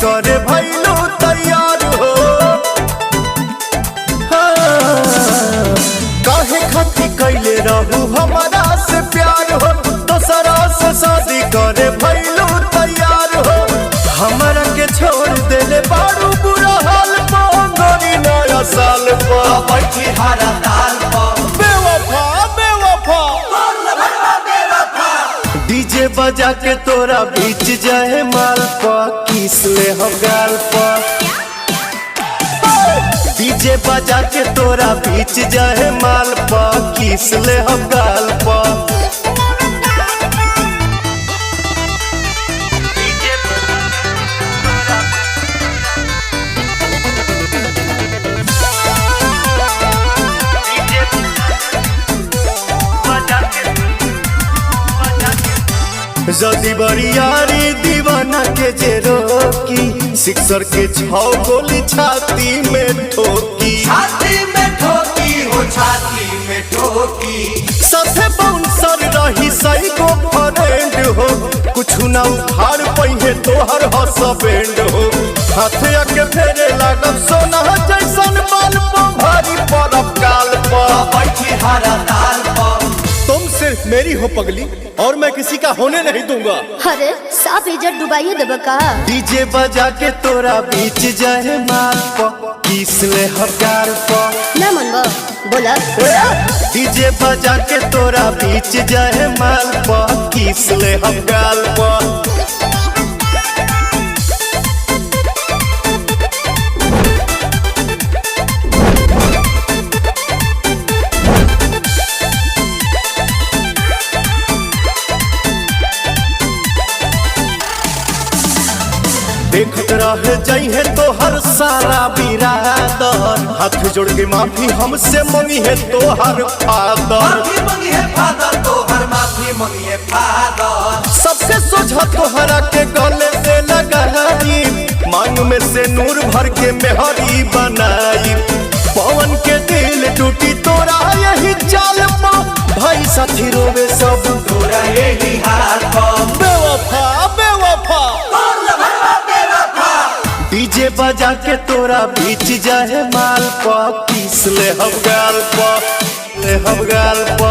करे भइलू तैयार हो। हाँ, काहे खातिर कैले रहू हमारा से प्यार हो, दोसरा से शादी करे भइलू तैयार हो। हमारा के छोड़ देले बारू बुरा हाल पा गोरी नया साल पा बैठी हरा ताल पर बेवफा बेवफा डीजे बजा के तोरा बीच जाए माल पा किस ले हम गाल पा। डीजे बजा के तोरा बीच जाए माल पा किस ले हम गाल पा। जल्दी बरियारी दीवाना के जे रोकी, सिक्सर के 6 गोली छाती में ठोकी। छाती में ठोकी हो छाती में ठोकी। सथे बाउंसर रही सही को फ्रेंड हो, कुछ ना उखाड़ पहिए तोहर हसबैंड हो। हाथे आके फेरे लागब सोना जैसन बाल पा भारी परब काल पा बैठी हरा ताल पर तुम सिर्फ मेरी हो पगली और मैं किसी का होने नहीं दूंगा। अरे साफ इज्जत डुबाइए देबा का। डीजे बजा के तोरा बीच जाए माल पा किस ले हकार पा। ना मनबो बोला डीजे बजा के तोरा बीच जाए माल पा किस ले हकार पा। देखत रह जाइए तो हर सारा बिरादर, हाथ जोड़ के माफी हमसे मंगी है तो हर फादर। माफी मंगी है फादर तोहर माफी मंगी है फादर। सबसे सोझा तोहरा के गले से लगाई, मांग में से नूर भर के मेहरी बनाई। पवन के दिल टूटी तोरा यही चाल पा, भाई साथी रोवे सब तोरा यही हाल पर बेवफा बेवफा। डीजे बजा के तोरा बीच जाए माल पा किस ले हम गाल पा ले हम गाल पा।